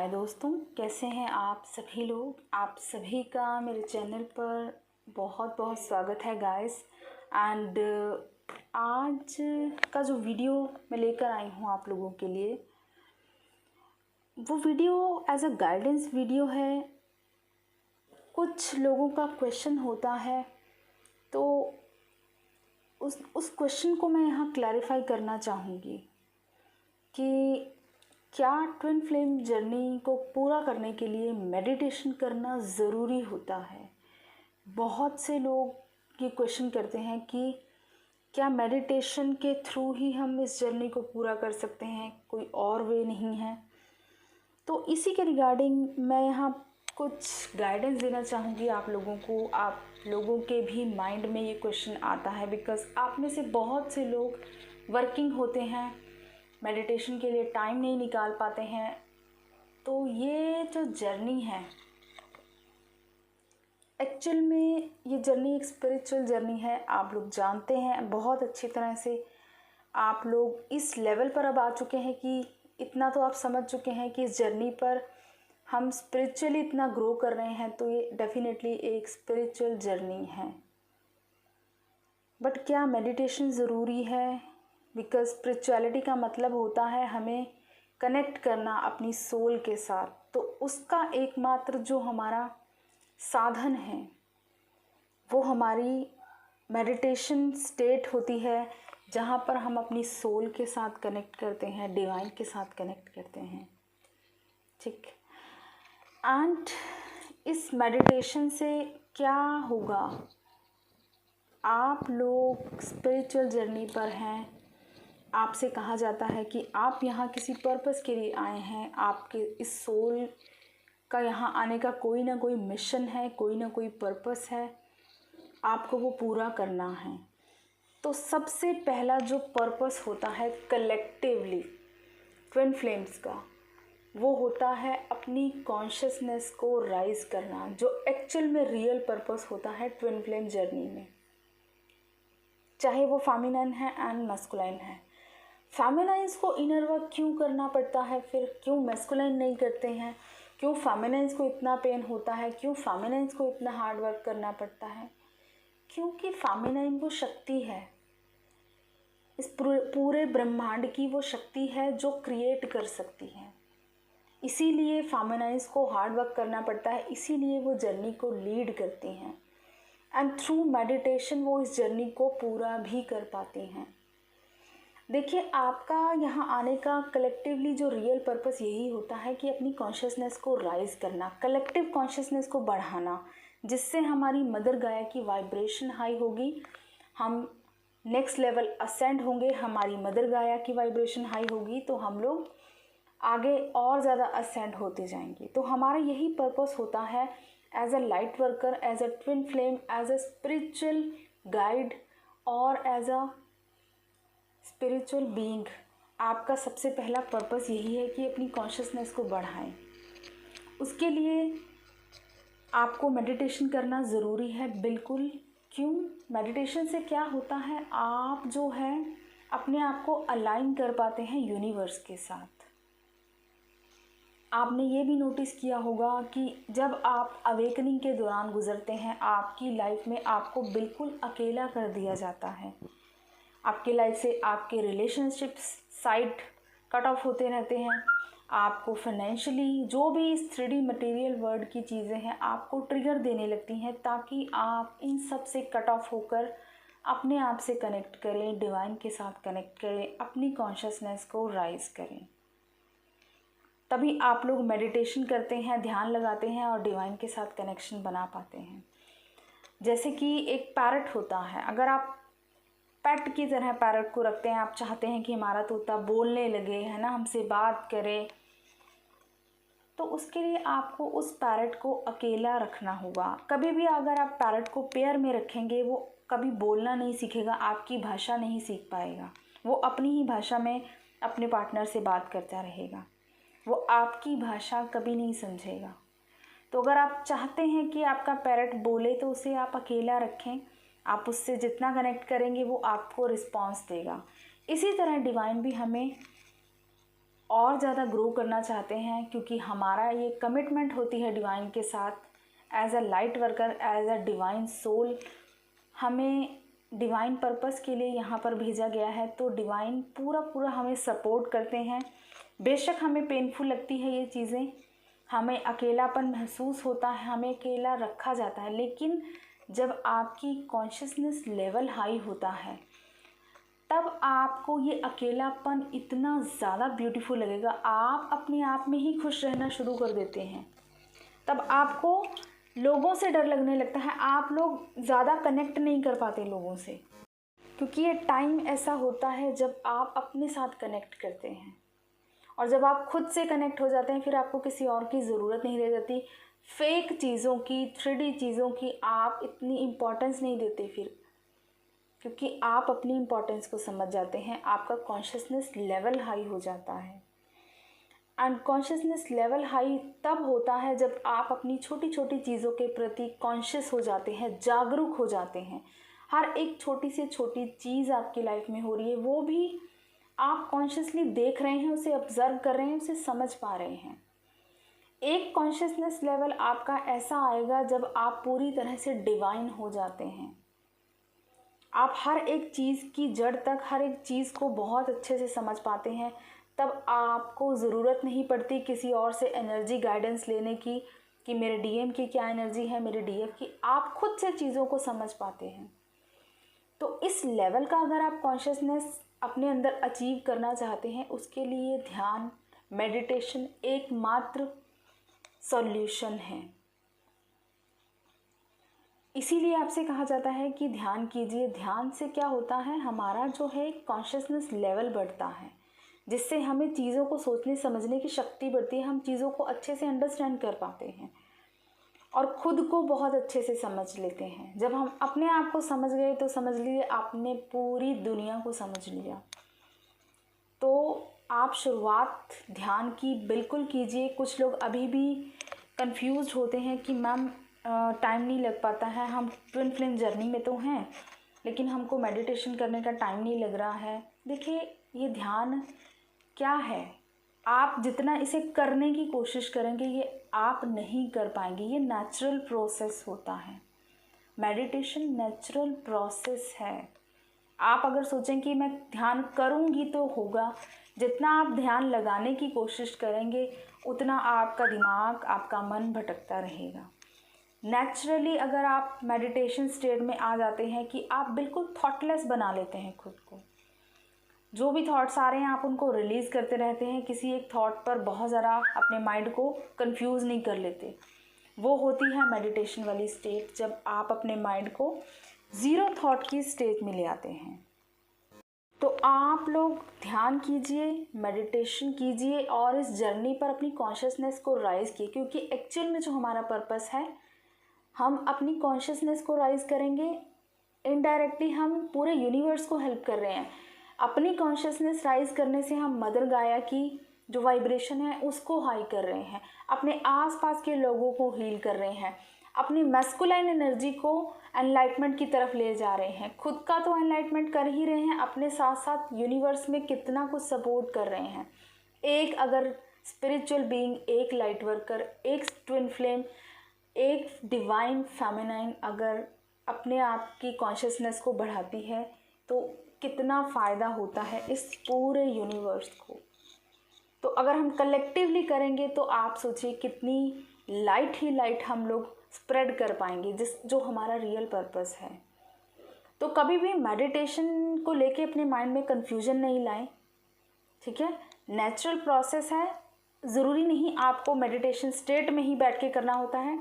हाय दोस्तों, कैसे हैं आप सभी लोग। आप सभी का मेरे चैनल पर बहुत बहुत स्वागत है गाइस। एंड आज का जो वीडियो मैं लेकर आई हूँ आप लोगों के लिए, वो video as a guidance video है। कुछ लोगों का क्वेश्चन होता है, तो उस क्वेश्चन को मैं यहाँ क्लैरिफाई करना चाहूँगी कि क्या ट्विन फ्लेम जर्नी को पूरा करने के लिए मेडिटेशन करना ज़रूरी होता है। बहुत से लोग ये क्वेश्चन करते हैं कि क्या मेडिटेशन के थ्रू ही हम इस जर्नी को पूरा कर सकते हैं, कोई और वे नहीं है। तो इसी के रिगार्डिंग मैं यहाँ कुछ गाइडेंस देना चाहूँगी आप लोगों को। आप लोगों के भी माइंड में ये क्वेश्चन आता है बिकॉज़ आप में से बहुत से लोग वर्किंग होते हैं, मेडिटेशन के लिए टाइम नहीं निकाल पाते हैं। तो ये जो जर्नी है, एक्चुअल में ये जर्नी एक स्पिरिचुअल जर्नी है। आप लोग जानते हैं बहुत अच्छी तरह से। आप लोग इस लेवल पर अब आ चुके हैं कि इतना तो आप समझ चुके हैं कि इस जर्नी पर हम स्पिरिचुअली इतना ग्रो कर रहे हैं, तो ये डेफिनेटली एक स्पिरिचुअल जर्नी है। बट क्या मेडिटेशन ज़रूरी है? बिकॉज स्पिरिचुअलिटी का मतलब होता है हमें कनेक्ट करना अपनी सोल के साथ। तो उसका एकमात्र जो हमारा साधन है वो हमारी मेडिटेशन स्टेट होती है, जहाँ पर हम अपनी सोल के साथ कनेक्ट करते हैं, डिवाइन के साथ कनेक्ट करते हैं। ठीक। एंड इस मेडिटेशन से क्या होगा? आप लोग स्पिरिचुअल जर्नी पर हैं। आपसे कहा जाता है कि आप यहाँ किसी पर्पस के लिए आए हैं। आपके इस सोल का यहाँ आने का कोई ना कोई मिशन है, कोई ना कोई पर्पस है, आपको वो पूरा करना है। तो सबसे पहला जो पर्पस होता है कलेक्टिवली ट्विन फ्लेम्स का, वो होता है अपनी कॉन्शियसनेस को राइज करना, जो एक्चुअल में रियल पर्पस होता है ट्विन फ्लेम जर्नी में। चाहे वो फेमिनाइन है एंड मैस्कुलाइन है। फेमिनाइंस को इनर वर्क क्यों करना पड़ता है, फिर क्यों मैस्कुलाइन नहीं करते हैं? क्यों फेमिनाइंस को इतना पेन होता है? क्यों फेमिनाइंस को इतना हार्ड वर्क करना पड़ता है? क्योंकि फेमिनाइन वो शक्ति है, इस पूरे ब्रह्मांड की वो शक्ति है जो क्रिएट कर सकती है। इसीलिए फेमिनाइंस को हार्ड वर्क करना पड़ता है, इसीलिए वो जर्नी को लीड करती हैं। एंड थ्रू मेडिटेशन वो इस जर्नी को पूरा भी कर पाती हैं। देखिए, आपका यहाँ आने का कलेक्टिवली जो रियल पर्पस यही होता है कि अपनी कॉन्शियसनेस को राइज करना, कलेक्टिव कॉन्शियसनेस को बढ़ाना, जिससे हमारी मदर गाया की वाइब्रेशन हाई होगी, हम नेक्स्ट लेवल असेंड होंगे, हमारी मदर गाया की वाइब्रेशन हाई होगी, तो हम लोग आगे और ज़्यादा असेंड होते जाएंगे। तो हमारा यही पर्पस होता है as a light worker, as a twin flame, as a spiritual guide और एज अ स्पिरिचुअल बीइंग। आपका सबसे पहला पर्पस यही है कि अपनी कॉन्शियसनेस को बढ़ाएं। उसके लिए आपको मेडिटेशन करना ज़रूरी है, बिल्कुल। क्यों? मेडिटेशन से क्या होता है, आप जो है अपने आप को अलाइन कर पाते हैं यूनिवर्स के साथ। आपने ये भी नोटिस किया होगा कि जब आप अवेकनिंग के दौरान गुजरते हैं, आपकी लाइफ में आपको बिल्कुल अकेला कर दिया जाता है। आपके लाइफ से आपके रिलेशनशिप्स साइड कट ऑफ होते रहते हैं। आपको फाइनेंशियली जो भी इस 3D मटेरियल वर्ल्ड की चीज़ें हैं, आपको ट्रिगर देने लगती हैं, ताकि आप इन सब से कट ऑफ होकर अपने आप से कनेक्ट करें, डिवाइन के साथ कनेक्ट करें, अपनी कॉन्शियसनेस को राइज करें। तभी आप लोग मेडिटेशन करते हैं, ध्यान लगाते हैं और डिवाइन के साथ कनेक्शन बना पाते हैं। जैसे कि एक पैरट होता है, अगर आप पेट की तरह पैरट को रखते हैं, आप चाहते हैं कि हमारा तोता बोलने लगे, है ना, हमसे बात करे, तो उसके लिए आपको उस पैरट को अकेला रखना होगा। कभी भी अगर आप पैरट को पेयर में रखेंगे, वो कभी बोलना नहीं सीखेगा, आपकी भाषा नहीं सीख पाएगा। वो अपनी ही भाषा में अपने पार्टनर से बात करता रहेगा, वो आपकी भाषा कभी नहीं समझेगा। तो अगर आप चाहते हैं कि आपका पैरट बोले, तो उसे आप अकेला रखें। आप उससे जितना कनेक्ट करेंगे वो आपको रिस्पॉन्स देगा। इसी तरह डिवाइन भी हमें और ज़्यादा ग्रो करना चाहते हैं, क्योंकि हमारा ये कमिटमेंट होती है डिवाइन के साथ, as a light worker, as a divine soul, हमें डिवाइन पर्पस के लिए यहाँ पर भेजा गया है। तो डिवाइन पूरा हमें सपोर्ट करते हैं। बेशक हमें पेनफुल लगती है ये चीज़ें, हमें अकेलापन महसूस होता है, हमें अकेला रखा जाता है, लेकिन जब आपकी कॉन्शियसनेस लेवल हाई होता है तब आपको ये अकेलापन इतना ज़्यादा ब्यूटीफुल लगेगा, आप अपने आप में ही खुश रहना शुरू कर देते हैं। तब आपको लोगों से डर लगने लगता है, आप लोग ज़्यादा कनेक्ट नहीं कर पाते लोगों से, क्योंकि ये टाइम ऐसा होता है जब आप अपने साथ कनेक्ट करते हैं। और जब आप खुद से कनेक्ट हो जाते हैं फिर आपको किसी और की ज़रूरत नहीं रह जाती। फेक चीज़ों की, 3D चीज़ों की आप इतनी इम्पोर्टेंस नहीं देते फिर, क्योंकि आप अपनी इम्पोर्टेंस को समझ जाते हैं। आपका कॉन्शियसनेस लेवल हाई हो जाता है। एंड कॉन्शियसनेस लेवल हाई तब होता है जब आप अपनी छोटी छोटी चीज़ों के प्रति कॉन्शियस हो जाते हैं, जागरूक हो जाते हैं। हर एक छोटी से छोटी चीज़ आपकी लाइफ में हो रही है, वो भी आप कॉन्शियसली देख रहे हैं, उसे ऑब्जर्व कर रहे हैं, उसे समझ पा रहे हैं। एक कॉन्शियसनेस लेवल आपका ऐसा आएगा जब आप पूरी तरह से डिवाइन हो जाते हैं। आप हर एक चीज़ की जड़ तक, हर एक चीज़ को बहुत अच्छे से समझ पाते हैं। तब आपको ज़रूरत नहीं पड़ती किसी और से एनर्जी गाइडेंस लेने की, कि मेरे डीएम की क्या एनर्जी है, मेरे डीएफ की। आप खुद से चीज़ों को समझ पाते हैं। तो इस लेवल का अगर आप कॉन्शियसनेस अपने अंदर अचीव करना चाहते हैं, उसके लिए ध्यान, मेडिटेशन एकमात्र सॉल्यूशन है। इसीलिए आपसे कहा जाता है कि ध्यान कीजिए। ध्यान से क्या होता है, हमारा जो है कॉन्शियसनेस लेवल बढ़ता है, जिससे हमें चीज़ों को सोचने समझने की शक्ति बढ़ती है। हम चीज़ों को अच्छे से अंडरस्टैंड कर पाते हैं और ख़ुद को बहुत अच्छे से समझ लेते हैं। जब हम अपने आप को समझ गए तो समझ लीजिए आपने पूरी दुनिया को समझ लिया। तो आप शुरुआत ध्यान की बिल्कुल कीजिए। कुछ लोग अभी भी कंफ्यूज होते हैं कि मैम टाइम नहीं लग पाता है, हम ट्विन फ्लेम जर्नी में तो हैं लेकिन हमको मेडिटेशन करने का टाइम नहीं लग रहा है। देखिए, ये ध्यान क्या है, आप जितना इसे करने की कोशिश करेंगे ये आप नहीं कर पाएंगे। ये नेचुरल प्रोसेस होता है। मेडिटेशन नेचुरल प्रोसेस है। आप अगर सोचें कि मैं ध्यान करूंगी तो होगा, जितना आप ध्यान लगाने की कोशिश करेंगे उतना आपका दिमाग, आपका मन भटकता रहेगा। नेचुरली अगर आप मेडिटेशन स्टेट में आ जाते हैं कि आप बिल्कुल थॉटलेस बना लेते हैं खुद को, जो भी थॉट्स आ रहे हैं आप उनको रिलीज़ करते रहते हैं, किसी एक थॉट पर बहुत ज़रा अपने माइंड को कंफ्यूज नहीं कर लेते। वो होती है मेडिटेशन वाली स्टेट, जब आप अपने माइंड को ज़ीरो थॉट की स्टेट में ले आते हैं। तो आप लोग ध्यान कीजिए, मेडिटेशन कीजिए और इस जर्नी पर अपनी कॉन्शियसनेस को राइज़ कीजिए, क्योंकि एक्चुअल में जो हमारा पर्पस है, हम अपनी कॉन्शियसनेस को राइज़ करेंगे, इनडायरेक्टली हम पूरे यूनिवर्स को हेल्प कर रहे हैं। अपनी कॉन्शियसनेस राइज़ करने से हम मदर गाया की जो वाइब्रेशन है उसको हाई कर रहे हैं, अपने आसपास के लोगों को हील कर रहे हैं, अपनी मैस्कुलाइन एनर्जी को एनलाइटमेंट की तरफ ले जा रहे हैं। खुद का तो एनलाइटमेंट कर ही रहे हैं, अपने साथ साथ यूनिवर्स में कितना कुछ सपोर्ट कर रहे हैं। एक अगर स्पिरिचुअल बीइंग, एक लाइट वर्कर, एक ट्विन फ्लेम, एक डिवाइन फेमिनाइन अगर अपने आप की कॉन्शियसनेस को बढ़ाती है तो कितना फ़ायदा होता है इस पूरे यूनिवर्स को। तो अगर हम कलेक्टिवली करेंगे तो आप सोचिए कितनी लाइट ही लाइट हम लोग स्प्रेड कर पाएंगे, जो हमारा रियल पर्पस है। तो कभी भी मेडिटेशन को लेके अपने माइंड में कंफ्यूजन नहीं लाएं, ठीक है। नेचुरल प्रोसेस है, ज़रूरी नहीं आपको मेडिटेशन स्टेट में ही बैठ के करना होता है।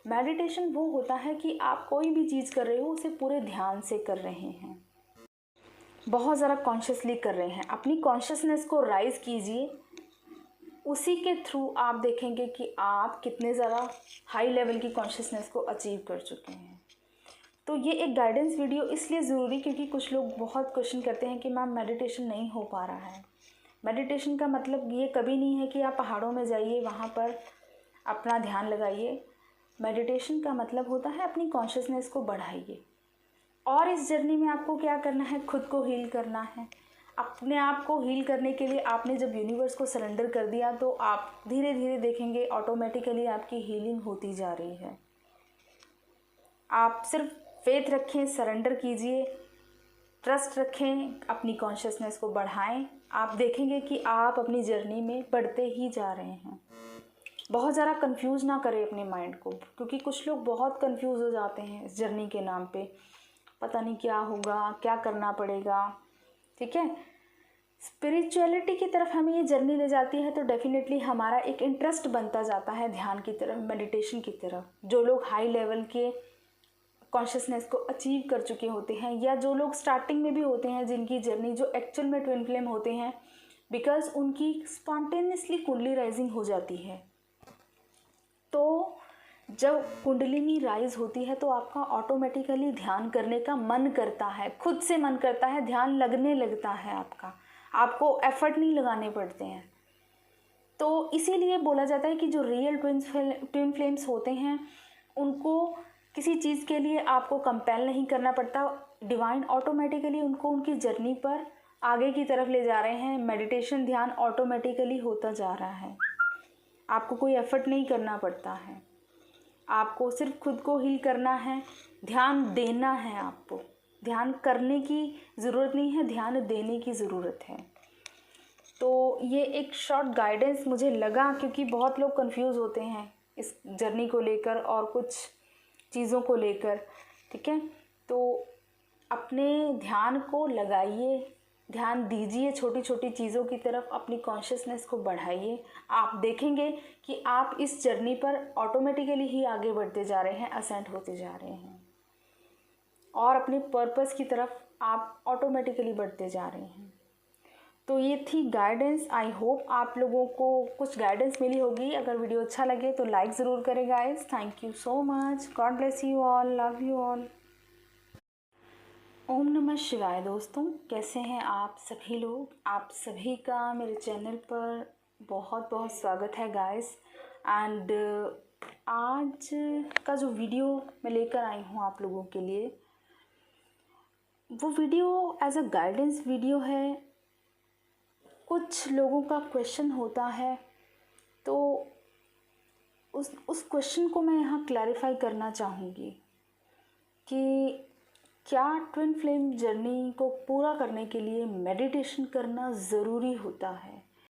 मेडिटेशन वो होता है कि आप कोई भी चीज़ कर रहे हो उसे पूरे ध्यान से कर रहे हैं, बहुत ज़रा कॉन्शियसली कर रहे हैं। अपनी कॉन्शियसनेस को राइज़ कीजिए, उसी के थ्रू आप देखेंगे कि आप कितने ज़्यादा हाई लेवल की कॉन्शियसनेस को अचीव कर चुके हैं। तो ये एक गाइडेंस वीडियो इसलिए ज़रूरी क्योंकि कुछ लोग बहुत क्वेश्चन करते हैं कि मैम मेडिटेशन नहीं हो पा रहा है। मेडिटेशन का मतलब ये कभी नहीं है कि आप पहाड़ों में जाइए, वहाँ पर अपना ध्यान लगाइए। मेडिटेशन का मतलब होता है अपनी कॉन्शियसनेस को बढ़ाइए। और इस जर्नी में आपको क्या करना है, खुद को हील करना है, अपने आप को हील करने के लिए आपने जब यूनिवर्स को सरेंडर कर दिया तो आप धीरे धीरे देखेंगे ऑटोमेटिकली आपकी हीलिंग होती जा रही है। आप सिर्फ फेथ रखें, सरेंडर कीजिए, ट्रस्ट रखें, अपनी कॉन्शियसनेस को बढ़ाएं। आप देखेंगे कि आप अपनी जर्नी में बढ़ते ही जा रहे हैं। बहुत ज़्यादा कंफ्यूज ना करें अपने माइंड को, क्योंकि कुछ लोग बहुत कंफ्यूज हो जाते हैं इस जर्नी के नाम पे। पता नहीं क्या होगा, क्या करना पड़ेगा। ठीक है, स्पिरिचुअलिटी की तरफ हमें ये जर्नी ले जाती है तो डेफिनेटली हमारा एक इंटरेस्ट बनता जाता है ध्यान की तरफ, मेडिटेशन की तरफ। जो लोग हाई लेवल के कॉन्शियसनेस को अचीव कर चुके होते हैं, या जो लोग स्टार्टिंग में भी होते हैं जिनकी जर्नी जो एक्चुअल में ट्विन फ्लेम होते हैं, बिकॉज उनकी स्पॉन्टेनियसली कुंडली राइजिंग हो जाती है। तो जब कुंडलिनी राइज होती है तो आपका ऑटोमेटिकली ध्यान करने का मन करता है, खुद से मन करता है, ध्यान लगने लगता है आपको एफर्ट नहीं लगाने पड़ते हैं। तो इसीलिए बोला जाता है कि जो रियल ट्विन फ्लेम्स होते हैं उनको किसी चीज़ के लिए आपको कंपेल नहीं करना पड़ता। डिवाइन ऑटोमेटिकली उनको उनकी जर्नी पर आगे की तरफ ले जा रहे हैं। मेडिटेशन ध्यान ऑटोमेटिकली होता जा रहा है, आपको कोई एफर्ट नहीं करना पड़ता है। आपको सिर्फ खुद को हील करना है, ध्यान देना है। आपको ध्यान करने की ज़रूरत नहीं है, ध्यान देने की ज़रूरत है। तो ये एक शॉर्ट गाइडेंस मुझे लगा, क्योंकि बहुत लोग कंफ्यूज होते हैं इस जर्नी को लेकर और कुछ चीज़ों को लेकर। ठीक है, तो अपने ध्यान को लगाइए, ध्यान दीजिए छोटी छोटी चीज़ों की तरफ, अपनी कॉन्शियसनेस को बढ़ाइए। आप देखेंगे कि आप इस जर्नी पर ऑटोमेटिकली ही आगे बढ़ते जा रहे हैं, असेंड होते जा रहे हैं और अपने पर्पस की तरफ आप ऑटोमेटिकली बढ़ते जा रहे हैं। तो ये थी गाइडेंस। आई होप आप लोगों को कुछ गाइडेंस मिली होगी। अगर वीडियो अच्छा लगे तो लाइक ज़रूर करें guys. Thank you so much. God bless you all, love you all. ओम नमः शिवाय। दोस्तों, कैसे हैं आप सभी लोग? आप सभी का मेरे चैनल पर बहुत बहुत स्वागत है गाइस। एंड आज का जो वीडियो मैं लेकर आई हूँ आप लोगों के लिए, वो video as a guidance video है। कुछ लोगों का क्वेश्चन होता है तो उस क्वेश्चन को मैं यहाँ क्लैरिफाई करना चाहूँगी कि क्या ट्विन फ्लेम जर्नी को पूरा करने के लिए मेडिटेशन करना ज़रूरी होता है।